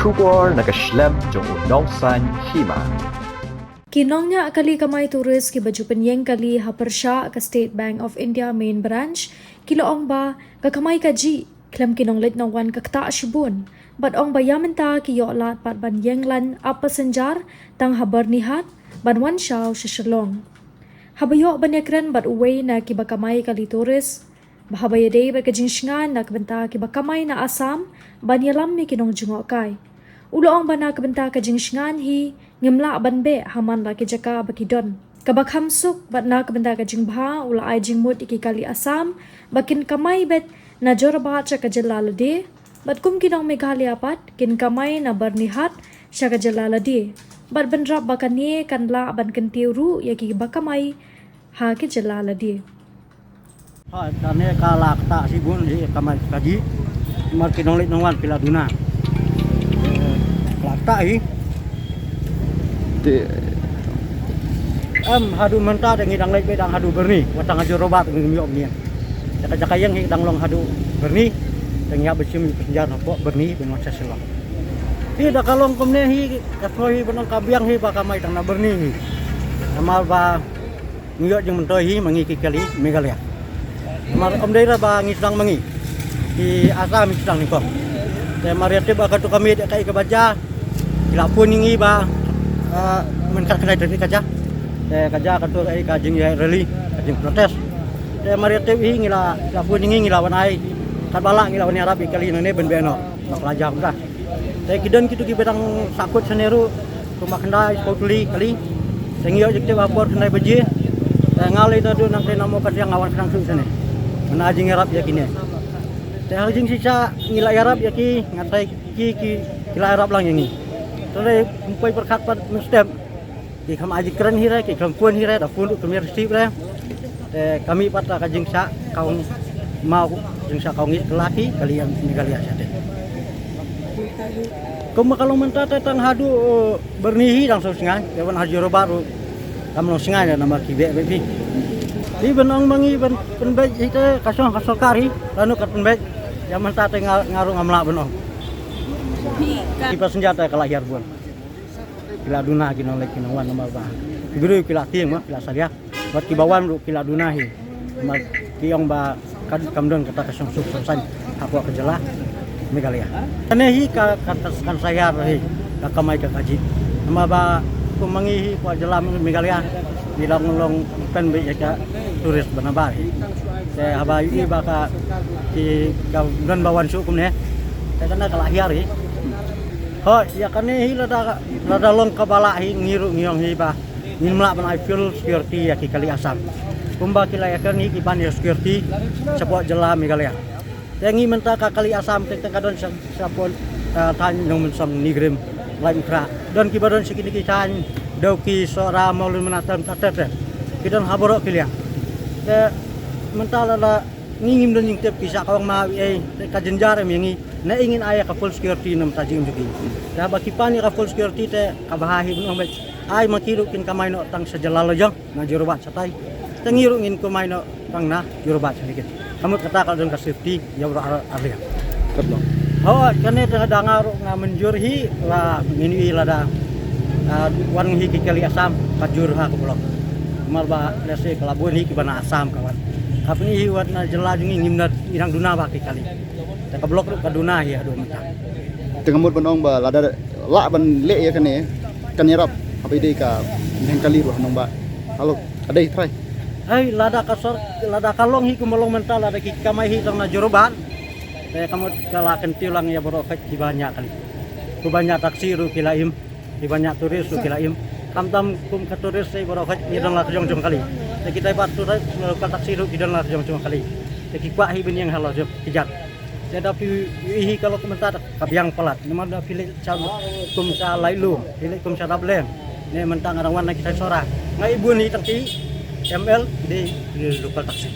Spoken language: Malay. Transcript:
bersyukur nakaslem jong unongsan hima. Kinongnya kali kamay turis ki baju penyeng kali hapersya ke State Bank of India main branch kilo ong ba kakamay kaji klem kinong lit na wan kakta shibun bat ong bayamenta ki yoklat pat ban yenglan apa senjar tang habar nihat ban wan shaw shishalong habayok banyakren bat uway na ki bakamay kali turis bahabayade ba kajingsngan na kabenta ki bakamay na asam ban yalam mi kinong jungok kai ulo ang bana kabenta kajingsngan hi ngimla banbe haman la ki jaka bakidon kabak hamsuk bat na kabenta kajingbha ula ay jingmut iki kali asam bakin kamay bet na jorba cha kajalalade bat kum kinong Meghalaya pat kin kamay na barnihat sya kajalalade bat benrap bakani kanla ban kentiuru yaki bakamay ha kajalalade ha tane kala ta sibun di kamay kaji mar kinong lit nongwan pila duna lata hi hadu menta dengan hidang lek bedang hadu berni watang aja robat dengan miok ni jaka yang hidang long hadu berni dengan besim penjar pok berni dengan seselong tidak kalong komne hi kasoi benang kabiang hi bakamai tang na berni hi amal ba miok jeng mentoi hi mangi kali Meghalaya amal komdai ra ba ngisang mangi di asam ngisang ni ko te mariate ba katu kami dek kai ke baja ila pun ngi ba menkat kena dari kaja kaja katu ai kajing ya rally kajing protes mariate hi ngila pun ngi ngila wanai kat bala ngila wani arab kali ne ben beno pelajar dah kidan kitu ki bedang sakut seneru rumah kendai skotli kali sengio jekte vapor kendai beji ngalai dadu nang namo kadang ngawan sedang su sene mana ajing arab ya kini ajing sisa ngila arab ya ki ngatai ki ngila arab lang yang ni Toleh umpai berkat pada Muslim. Di kami aji keren hira, ki kempuan hira, dah pun kami resip lah. Kami pada kajing sa kaum mau jengsa kaum itu laki kalian Meghalaya saja. Kamu kalau mentata tang hadu bernihi langsung singan, kawan haji robaru, kamu langsung singan nama kibek bebi. Di benang mangi penbej itu kasong kari, lalu kat penbej yang mentata ngarung amla benang. Kipas senjata kalau ajar buan. Kila duna kinong lek kinong wan nama ba. Biru kila tiang mah kila saria. Buat kibawan ru kila duna hi. Mal kiong ba kamdon kata kasong suksesan aku kejela Meghalaya. Ane hi katakan saya hi kakamai ka kaji. Nama ba kumangi hi ko jela Meghalaya bilang long pen be ka turis banabar. Saya haba i ba ka ki kamdon bawan sukum ne. Karena kalau akhir hi ho ya kan hi lada long kabala hi ngiru ngiong hi ba nimla ban I feel security ya ki kali asam kumba kila ya kan hi ki ban security sepo jela Meghalaya tengi menta ka kali asam tek kadon sapon tan nong mensam nigrim lain kra don ki badon sikini ki tan do ki sora maulun menatam tatet ki don haboro kilia te menta lada ngingim don tep kisah kawang ma ka jenjar mengi na ingin ayah ka full security nam tajing jugi da bakipani ka full security te kabahahi bunong bet ay makiru kin kamay no tang sa jalalo jang na jurubat satay tangiru ngin kumay no tang na jurubat sedikit kamu kata kalau ka safety ya bro arya betul oh kane da ngaro nga menjurhi la ngini lada wan hi kali asam kajur ha ko blok malba lese kelabun hi kibana asam kawan kapni hi warna jela jungi ngimnat irang duna ba kali ka blok ru kaduna ya do mata tengamut banong ba lada la ban le ya kane kan yarap apa ide ka neng kali ru nong ba halo adai try ai lada kasor lada kalong hi kumolong mental lada ki kamai hi tang na juruban kamu kala kentilang ya boro ki banyak kali ku banyak taksi ru kilaim di banyak turis ru kilaim kamtam kum ka turis sai boro ni dang la jong kali kita bat turis ka taksi ru ki dang la jong kali ki kwa hi ben yang halo jom kijat tapi ihi kalau komentar kabiang pelat nama da pilih kum sa lailu pilih kum sa dablem ne mentang arang wan kita sora ngai ibu ni tangki ML di lokal taksi